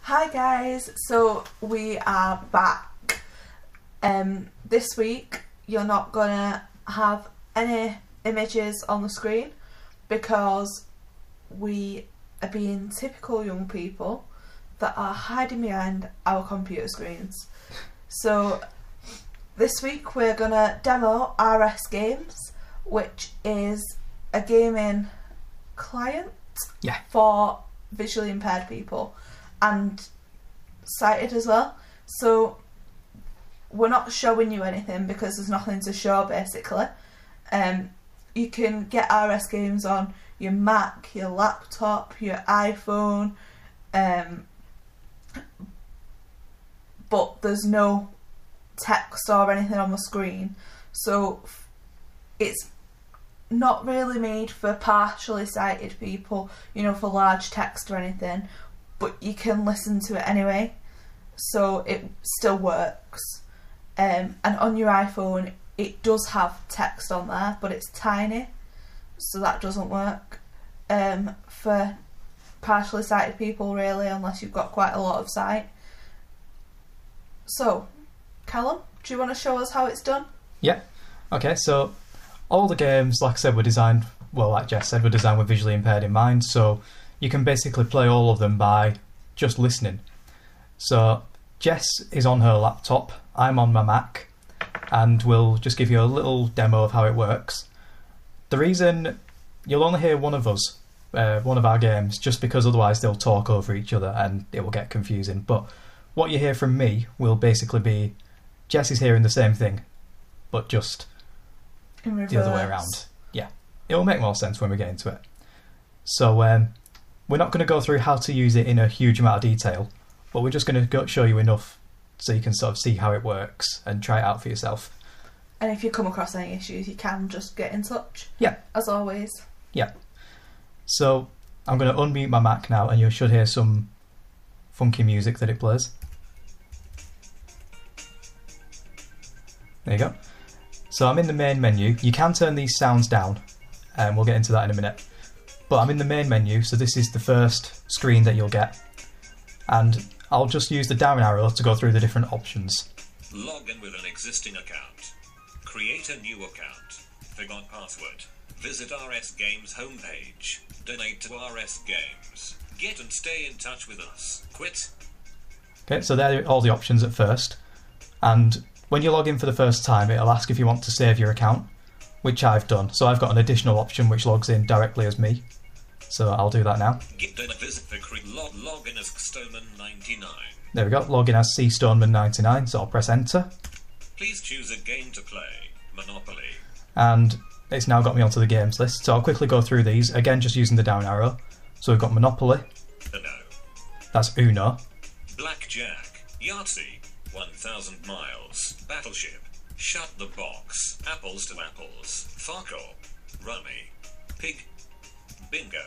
Hi guys, so we are back. This week you're not gonna have any images on the screen because we are being typical young people that are hiding behind our computer screens. So this week we're gonna demo RS Games, which is a gaming client for visually impaired people and sighted as well. So we're not showing you anything because there's nothing to show basically. You can get RS Games on your Mac, your laptop, your iPhone, but there's no text or anything on the screen, so it's not really made for partially sighted people, you know, for large text or anything, but you can listen to it anyway, so it still works. And on your iPhone it does have text on there, but it's tiny, so that doesn't work for partially sighted people really, unless you've got quite a lot of sight. So Callum, do you want to show us how it's done? Yeah. Okay, so all the games, like I said, were designed, well, like Jess said, were designed with visually impaired in mind, so you can basically play all of them by just listening. So Jess is on her laptop, I'm on my Mac, and we'll just give you a little demo of how it works. The reason you'll only hear one of us, one of our games, just because otherwise they'll talk over each other and it will get confusing, but what you hear from me will basically be Jess is hearing the same thing, but just in reverse. The other way around. Yeah, it will make more sense when we get into it. So we're not going to go through how to use it in a huge amount of detail, but we're just going to show you enough so you can sort of see how it works and try it out for yourself. And if you come across any issues, you can just get in touch. Yeah. As always. Yeah. So I'm going to unmute my Mac now and you should hear some funky music that it plays. There you go. So I'm in the main menu. You can turn these sounds down, and we'll get into that in a minute. But I'm in the main menu, so this is the first screen that you'll get. And I'll just use the down arrow to go through the different options. Log in with an existing account. Create a new account. Forgot password. Visit RS Games homepage. Donate to RS Games. Get and stay in touch with us. Quit. Okay, so there are all the options at first. And when you log in for the first time, it'll ask if you want to save your account, which I've done. So I've got an additional option which logs in directly as me. So I'll do that now. Log in as Stoneman99. There we go, log in as C Stoneman99, so I'll press enter. Please choose a game to play. Monopoly. And it's now got me onto the games list, so I'll quickly go through these, again just using the down arrow. So we've got Monopoly. Uno. That's Uno. Blackjack. Yahtzee. 1,000 miles. Battleship. Shut the box. Apples to apples. Farco. Rummy. Pig. Bingo.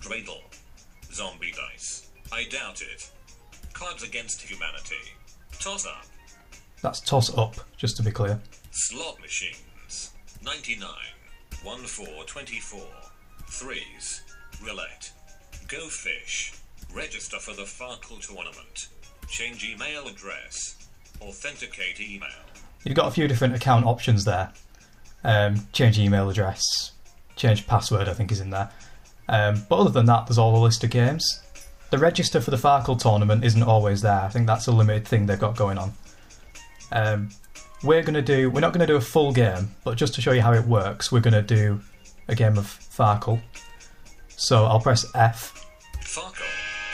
Dreidel. Zombie dice. I doubt it. Cards Against Humanity. Toss up. That's toss up, just to be clear. Slot machines. 99. 1 4 24. Threes. Roulette. Go fish. Register for the Farkle tournament. Change email address. Authenticate email. You've got a few different account options there. Change email address, change password I think is in there. But other than that, there's all the list of games. The register for the Farkle tournament isn't always there. I think that's a limited thing they've got going on. We're not going to do a full game, but just to show you how it works, we're going to do a game of Farkle. So I'll press F. Farkle.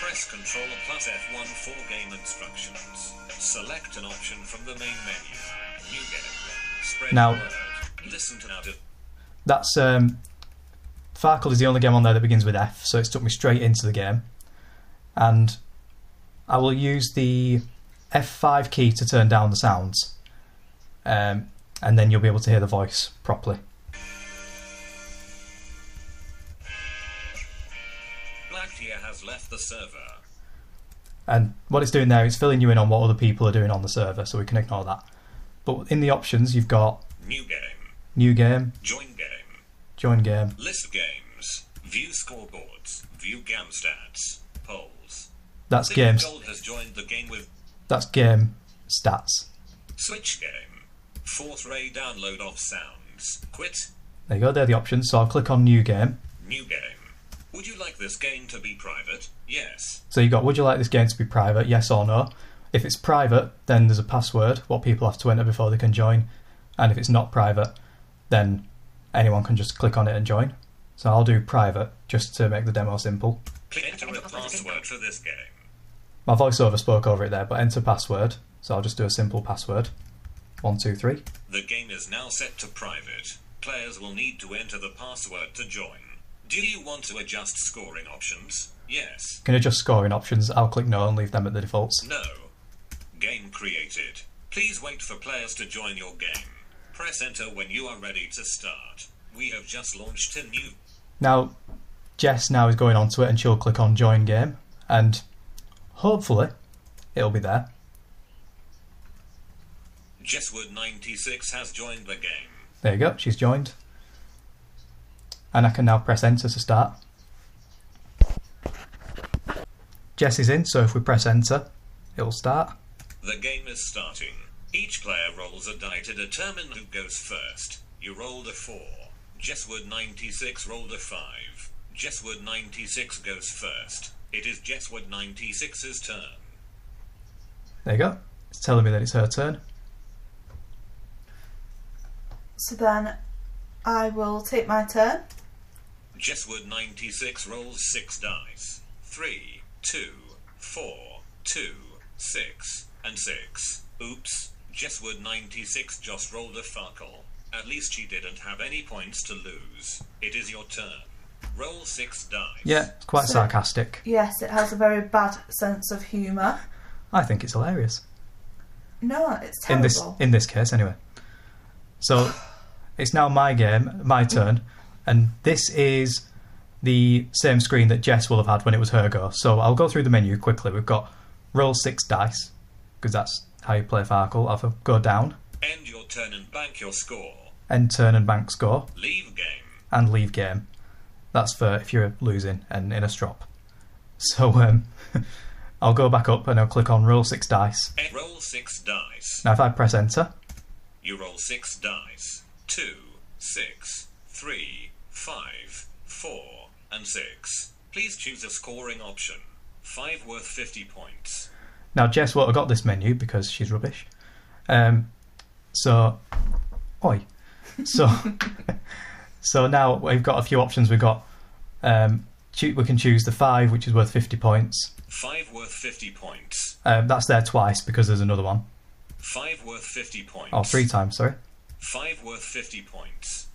Press Control plus F1 for game instructions. Select an option from the main menu. New game. Spread now, the word. Listen to now. That's Farkle is the only game on there that begins with F, so it's took me straight into the game. And I will use the F5 key to turn down the sounds, and then you'll be able to hear the voice properly. Blacktier has left the server. And what it's doing there is filling you in on what other people are doing on the server, so we can ignore that. But in the options, you've got New game. New game. Join game. Join game. List games. View scoreboards. View game stats. Polls. That's games. Gold has joined the game with That's game stats. Switch game. Fourth ray download of sounds. Quit. There you go, they're the options. So I'll click on new game. New game. Would you like this game to be private? Yes. So you've got, would you like this game to be private? Yes or no. If it's private, then there's a password, what people have to enter before they can join. And if it's not private, then anyone can just click on it and join. So I'll do private, just to make the demo simple. Enter a password for this game. My voiceover spoke over it there, but enter password. So I'll just do a simple password. 1, 2, 3. The game is now set to private. Players will need to enter the password to join. Do you want to adjust scoring options? Yes. Can adjust scoring options. I'll click no and leave them at the defaults. No. Game created. Please wait for players to join your game. Press enter when you are ready to start. We have just launched a new... Now, Jess now is going onto it and she'll click on join game. And hopefully, it'll be there. Jesswood96 has joined the game. There you go, she's joined. And I can now press enter to start. Jess is in, so if we press enter, it'll start. The game is starting. Each player rolls a die to determine who goes first. You rolled a 4. Jesswood96 rolled a 5. Jesswood96 goes first. It is Jesswood96's turn. There you go. It's telling me that it's her turn. So then I will take my turn. Jesswood96 rolls 6 dice. 3, 2, 4, 2, 6, and 6. Oops, Jesswood96 just rolled a farkle. At least she didn't have any points to lose. It is your turn. Roll 6 dice. Yeah, it's quite sarcastic. Yes, it has a very bad sense of humour. I think it's hilarious. No, it's terrible. In this case, anyway. So it's now my game, my turn, and this is the same screen that Jess will have had when it was her go. So I'll go through the menu quickly. We've got roll 6 dice, because that's how you play Farkle. I'll go down. End your turn and bank your score. End turn and bank score. Leave game. And leave game. That's for if you're losing and in a strop. So I'll go back up and I'll click on roll 6 dice. Roll 6 dice. Now if I press enter, you roll 6 dice. 2, 6, 3, 5, 4, and 6. Please choose a scoring option. 5 worth 50 points. Now Jess won't have got this menu because she's rubbish. So now we've got a few options. We've got we can choose the 5, which is worth 50 points. 5 worth 50 points. That's there twice because there's another one. 5 worth 50 points. Oh, 3 times, sorry. 5 worth 50 points.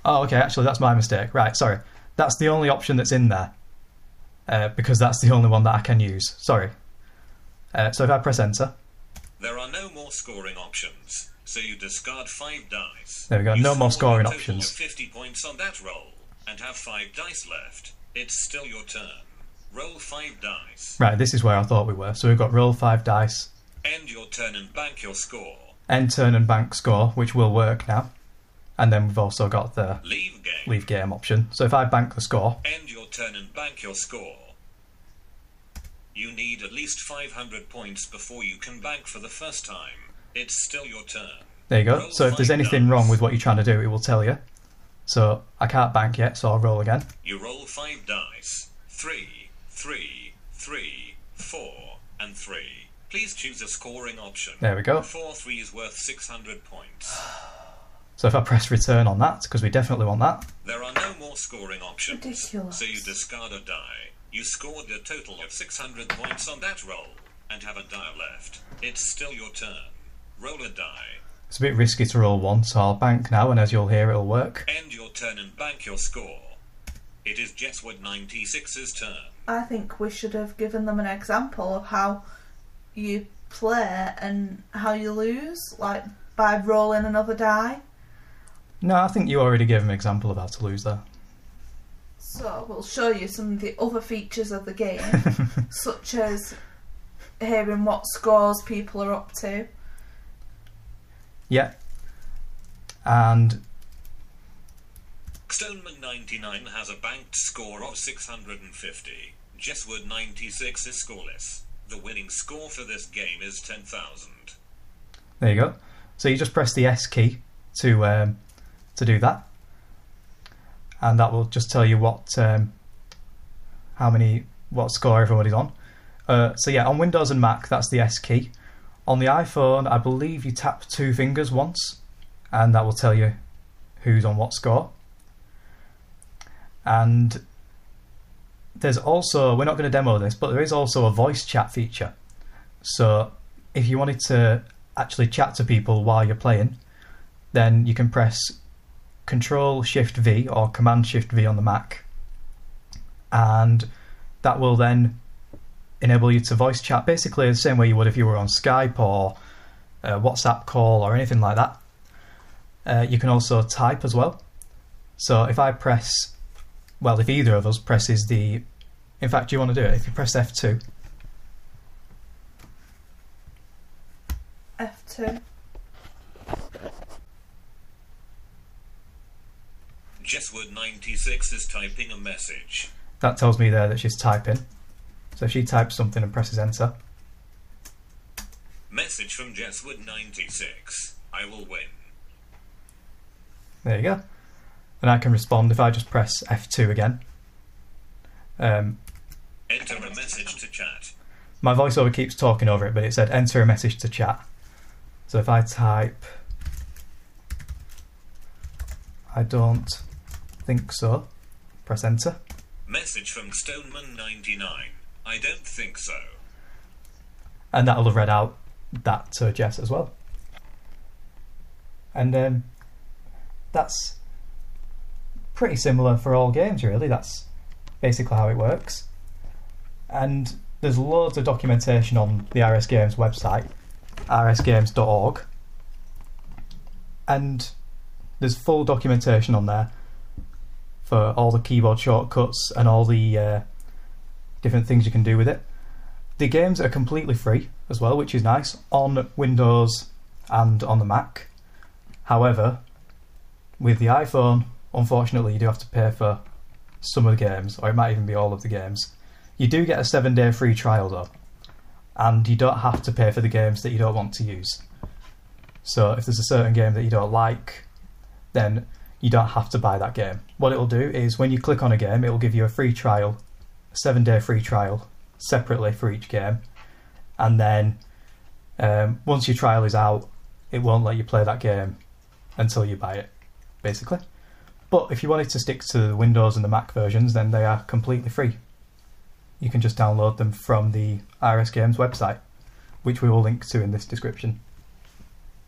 Oh, okay, actually that's my mistake. Right, sorry. That's the only option that's in there. Because that's the only one that I can use. Sorry. So if I press enter. There are no more scoring options, so you discard 5 dice. There we go, no more scoring options. 50 points on that roll, and have 5 dice left. It's still your turn. Roll 5 dice. Right, this is where I thought we were. So we've got roll 5 dice. End your turn and bank your score. End turn and bank score, which will work now. And then we've also got the leave game option. So if I bank the score. End your turn and bank your score. You need at least 500 points before you can bank for the first time. It's still your turn. There you go. Roll so if there's anything dice. wrong with what you're trying to do, it will tell you. So I can't bank yet, so I'll roll again. You roll 5 dice. 3, 3, 3, 4, and 3. Please choose a scoring option. There we go. 4 3s worth 600 points. So if I press return on that, because we definitely want that. There are no more scoring options. Ridiculous. So you discard a die. You scored a total of 600 points on that roll, and have a die left. It's still your turn. Roll a die. It's a bit risky to roll 1, so I'll bank now, and as you'll hear, it'll work. End your turn and bank your score. It is Jesswood96's turn. I think we should have given them an example of how you play and how you lose, like by rolling another die. No, I think you already gave an example of how to lose there. So we'll show you some of the other features of the game, such as hearing what scores people are up to. Yeah. And Stoneman99 has a banked score of 650. Jesswood96 is scoreless. The winning score for this game is 10,000. There you go. So you just press the S key to do that, and that will just tell you what score everybody's on. So yeah, on Windows and Mac, that's the S key. On the iPhone, I believe you tap 2 fingers once, and that will tell you who's on what score. And there's also, we're not going to demo this, but there is also a voice chat feature. So if you wanted to actually chat to people while you're playing, then you can press Control-Shift-V or Command-Shift-V on the Mac, and that will then enable you to voice chat basically the same way you would if you were on Skype or a WhatsApp call or anything like that. You can also type as well. So if I press, well, if either of us presses the, in fact, do you want to do it? If you press F2. F2. Jesswood96 is typing a message. That tells me there that she's typing. So if she types something and presses enter. Message from Jesswood96. I will win. There you go. And I can respond if I just press F2 again. Enter a message to chat. My voiceover keeps talking over it, but it said enter a message to chat. So if I type, I don't think so, press enter. Message from Stoneman99. I don't think so. And that'll have read out that to Jess as well. And that's pretty similar for all games, really. That's basically how it works. And there's loads of documentation on the RS Games website, rsgames.org, and there's full documentation on there for all the keyboard shortcuts and all the different things you can do with it. The games are completely free as well, which is nice, on Windows and on the Mac. However, with the iPhone, unfortunately, you do have to pay for some of the games, or it might even be all of the games. You do get a 7-day free trial though, and you don't have to pay for the games that you don't want to use. So if there's a certain game that you don't like, then you don't have to buy that game. What it'll do is when you click on a game, it will give you a free trial, a 7-day free trial, separately for each game, and then once your trial is out, it won't let you play that game until you buy it, basically. But if you wanted to stick to the Windows and the Mac versions, then they are completely free. You can just download them from the RS Games website, which we will link to in this description.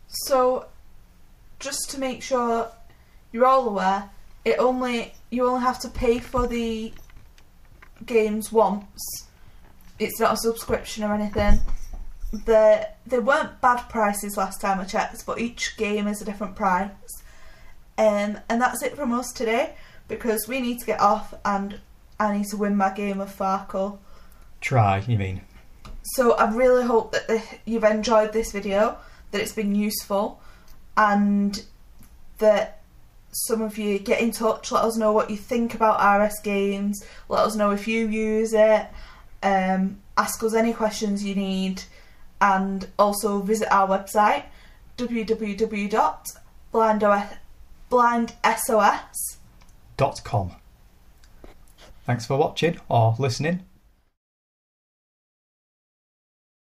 So, just to make sure you're all aware, you only have to pay for the games once. It's not a subscription or anything. They weren't bad prices last time I checked, but each game is a different price. And that's it from us today, because we need to get off and I need to win my game of Farkle. Try, you mean? So I really hope that you've enjoyed this video, that it's been useful, and that some of you get in touch, let us know what you think about RS Games, let us know if you use it, ask us any questions you need, and also visit our website www.blindsos.com. Thanks for watching or listening.